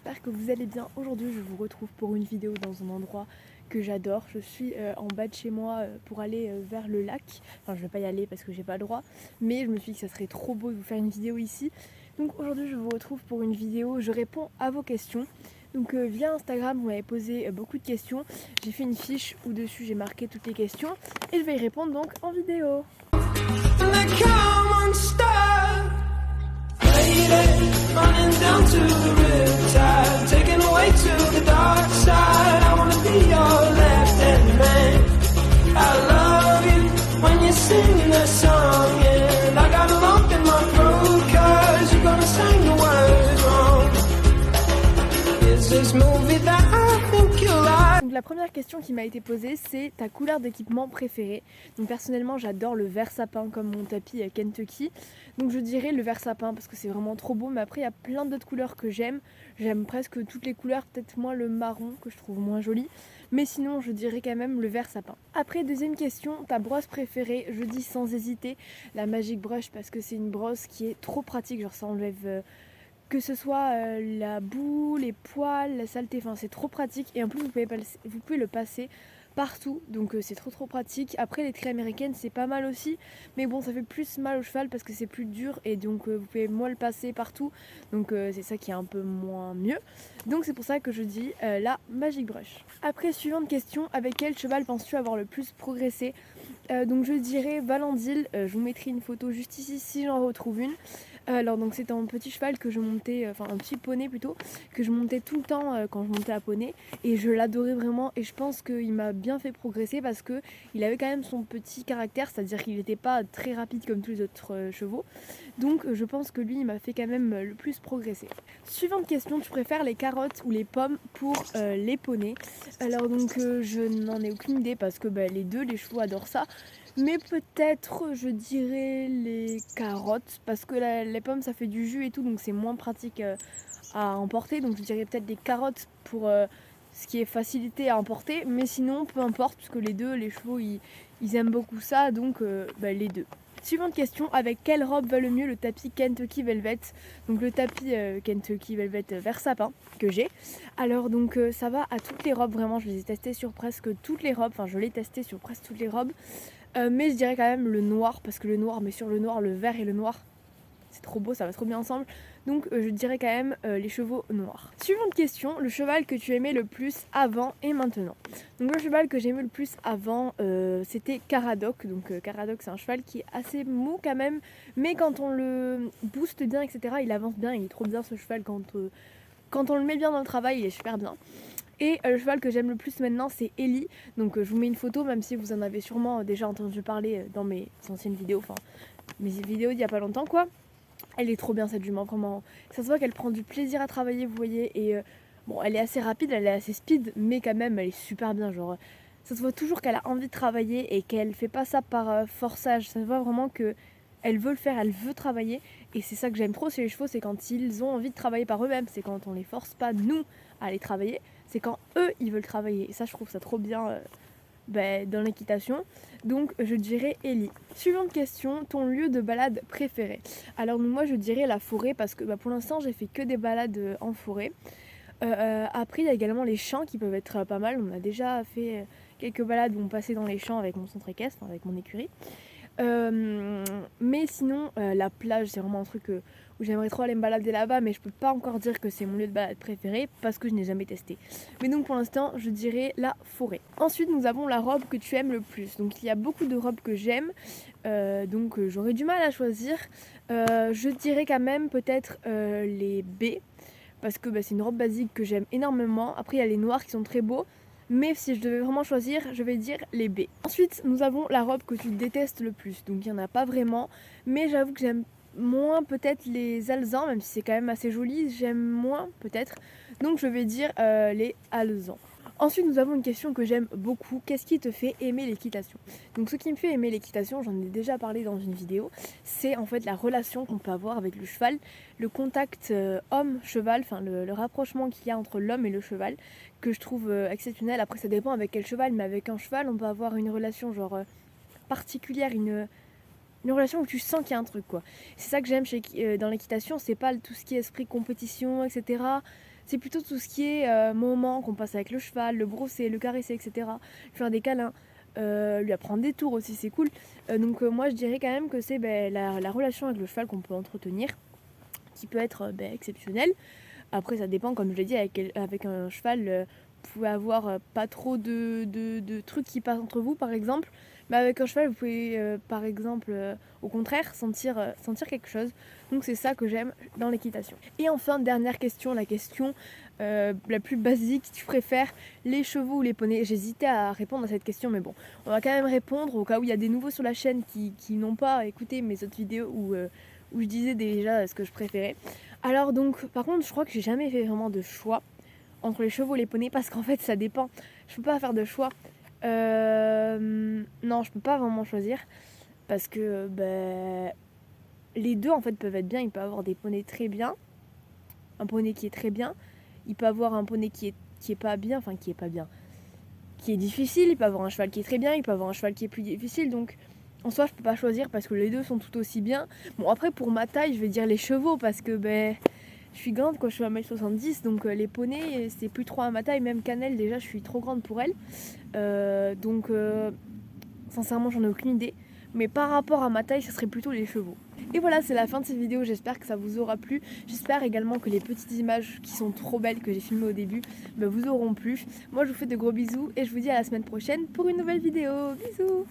j'espère que vous allez bien. Aujourd'hui je vous retrouve pour une vidéo dans un endroit que j'adore. Je suis en bas de chez moi pour aller vers le lac. Enfin je vais pas y aller parce que j'ai pas le droit, mais je me suis dit que ça serait trop beau de vous faire une vidéo ici. Donc aujourd'hui je vous retrouve pour une vidéo, je réponds à vos questions. Donc via Instagram vous m'avez posé beaucoup de questions. J'ai fait une fiche où dessus j'ai marqué toutes les questions et je vais y répondre donc en vidéo. Running down to the riptide, taken away to the dark side. I wanna be your left-hand man. I love you when you're singing that song, and I got a lump in my throat 'cause you're gonna sing the words wrong. Is this movie that I think you like? Donc la première question qui m'a été posée, c'est ta couleur d'équipement préférée. Donc personnellement j'adore le vert sapin comme mon tapis Kentucky. Donc je dirais le vert sapin parce que c'est vraiment trop beau, mais après il y a plein d'autres couleurs que j'aime. J'aime presque toutes les couleurs, peut-être moins le marron que je trouve moins joli. Mais sinon je dirais quand même le vert sapin. Après deuxième question, ta brosse préférée? Je dis sans hésiter la Magic Brush parce que c'est une brosse qui est trop pratique, genre ça enlève... que ce soit la boue, les poils, la saleté, enfin c'est trop pratique et en plus vous pouvez le passer partout, donc c'est trop pratique. Après les traits américaines c'est pas mal aussi, mais bon ça fait plus mal au cheval parce que c'est plus dur et donc vous pouvez moins le passer partout, donc c'est ça qui est un peu moins mieux. Donc c'est pour ça que je dis la Magic Brush. Après suivante question, avec quel cheval penses-tu avoir le plus progressé? Donc je dirais Valendil, je vous mettrai une photo juste ici si j'en retrouve une. Alors donc c'était un petit cheval que je montais, enfin un petit poney plutôt, que je montais tout le temps quand je montais à poney et je l'adorais vraiment et je pense qu'il m'a bien fait progresser parce que il avait quand même son petit caractère, c'est-à-dire qu'il n'était pas très rapide comme tous les autres chevaux, donc je pense que lui il m'a fait quand même le plus progresser. Suivante question, tu préfères les carottes ou les pommes pour les poneys? Alors donc je n'en ai aucune idée parce que les deux, les chevaux adorent ça. Mais peut-être je dirais les carottes parce que les pommes ça fait du jus et tout, donc c'est moins pratique à emporter, donc je dirais peut-être des carottes pour ce qui est facilité à emporter, mais sinon peu importe puisque les deux, les chevaux ils aiment beaucoup ça, donc les deux. Suivante question, avec quelle robe va le mieux le tapis Kentucky Velvet? Donc le tapis Kentucky Velvet vert sapin que j'ai. Alors donc ça va à toutes les robes, vraiment je les ai testés sur presque toutes les robes, enfin je l'ai testé sur presque toutes les robes. Mais je dirais quand même le noir, parce que le noir, mais sur le noir, le vert et le noir, c'est trop beau, ça va trop bien ensemble. Donc je dirais quand même les chevaux noirs. Suivante question, le cheval que tu aimais le plus avant et maintenant? Donc le cheval que j'aimais le plus avant, c'était Caradoc. Donc Caradoc c'est un cheval qui est assez mou quand même, mais quand on le booste bien, etc., il avance bien, il est trop bien ce cheval quand on le met bien dans le travail, il est super bien. Et le cheval que j'aime le plus maintenant c'est Ellie, donc je vous mets une photo même si vous en avez sûrement déjà entendu parler dans mes anciennes vidéos, enfin mes vidéos d'il y a pas longtemps quoi. Elle est trop bien cette jument, vraiment, ça se voit qu'elle prend du plaisir à travailler vous voyez, et bon elle est assez rapide, elle est assez speed, mais quand même elle est super bien, genre ça se voit toujours qu'elle a envie de travailler et qu'elle fait pas ça par forçage, ça se voit vraiment que elle veut le faire, elle veut travailler, et c'est ça que j'aime trop chez les chevaux, c'est quand ils ont envie de travailler par eux-mêmes, c'est quand on les force pas nous à aller travailler, c'est quand eux ils veulent travailler, et ça je trouve ça trop bien dans l'équitation. Donc je dirais Ellie. Suivante question, ton lieu de balade préféré? Alors moi je dirais la forêt parce que pour l'instant j'ai fait que des balades en forêt. Après il y a également les champs qui peuvent être pas mal, on a déjà fait quelques balades où on passait dans les champs avec mon centre équestre, avec mon écurie. Mais sinon la plage c'est vraiment un truc où j'aimerais trop aller me balader là-bas, mais je peux pas encore dire que c'est mon lieu de balade préféré parce que je n'ai jamais testé. Mais donc pour l'instant je dirais la forêt. Ensuite nous avons la robe que tu aimes le plus. Donc il y a beaucoup de robes que j'aime, donc j'aurais du mal à choisir. Je dirais quand même peut-être les B parce que c'est une robe basique que j'aime énormément. Après il y a les noirs qui sont très beaux, mais si je devais vraiment choisir, je vais dire les B. Ensuite, nous avons la robe que tu détestes le plus. Donc il n'y en a pas vraiment, mais j'avoue que j'aime moins peut-être les alezans, même si c'est quand même assez joli, j'aime moins peut-être. Donc je vais dire les alezans. Ensuite, nous avons une question que j'aime beaucoup. Qu'est-ce qui te fait aimer l'équitation? Donc ce qui me fait aimer l'équitation, j'en ai déjà parlé dans une vidéo, c'est en fait la relation qu'on peut avoir avec le cheval, le contact homme-cheval, enfin le rapprochement qu'il y a entre l'homme et le cheval, que je trouve exceptionnel. Après ça dépend avec quel cheval, mais avec un cheval on peut avoir une relation genre particulière, une relation où tu sens qu'il y a un truc quoi. C'est ça que j'aime dans l'équitation, c'est pas tout ce qui est esprit compétition, etc. C'est plutôt tout ce qui est moment qu'on passe avec le cheval, le brosser, le caresser, etc. Lui faire des câlins, lui apprendre des tours aussi, c'est cool. Donc moi je dirais quand même que c'est la relation avec le cheval qu'on peut entretenir, qui peut être exceptionnelle. Après ça dépend, comme je l'ai dit, avec un cheval, vous pouvez avoir pas trop de trucs qui passent entre vous par exemple. Mais avec un cheval, vous pouvez par exemple, au contraire, sentir quelque chose. Donc c'est ça que j'aime dans l'équitation. Et enfin, dernière question, la question la plus basique, tu préfères les chevaux ou les poneys? J'hésitais à répondre à cette question, mais bon, on va quand même répondre au cas où il y a des nouveaux sur la chaîne qui n'ont pas écouté mes autres vidéos où je disais déjà ce que je préférais. Alors donc, par contre, je crois que j'ai jamais fait vraiment de choix entre les chevaux et les poneys parce qu'en fait, ça dépend. Je peux pas faire de choix. Non, je peux pas vraiment choisir parce que les deux en fait peuvent être bien. Il peut avoir des poneys très bien, un poney qui est très bien. Il peut avoir un poney qui est pas bien, enfin qui est pas bien, qui est difficile. Il peut avoir un cheval qui est très bien, il peut avoir un cheval qui est plus difficile. Donc en soi, je peux pas choisir parce que les deux sont tout aussi bien. Bon, après pour ma taille, je vais dire les chevaux parce que je suis grande quand je suis à 1m70, donc les poneys c'est plus trop à ma taille. Même Cannelle, déjà je suis trop grande pour elle. Donc sincèrement, j'en ai aucune idée. Mais par rapport à ma taille, ce serait plutôt les chevaux. Et voilà, c'est la fin de cette vidéo, j'espère que ça vous aura plu. J'espère également que les petites images qui sont trop belles que j'ai filmées au début vous auront plu. Moi je vous fais de gros bisous et je vous dis à la semaine prochaine pour une nouvelle vidéo. Bisous!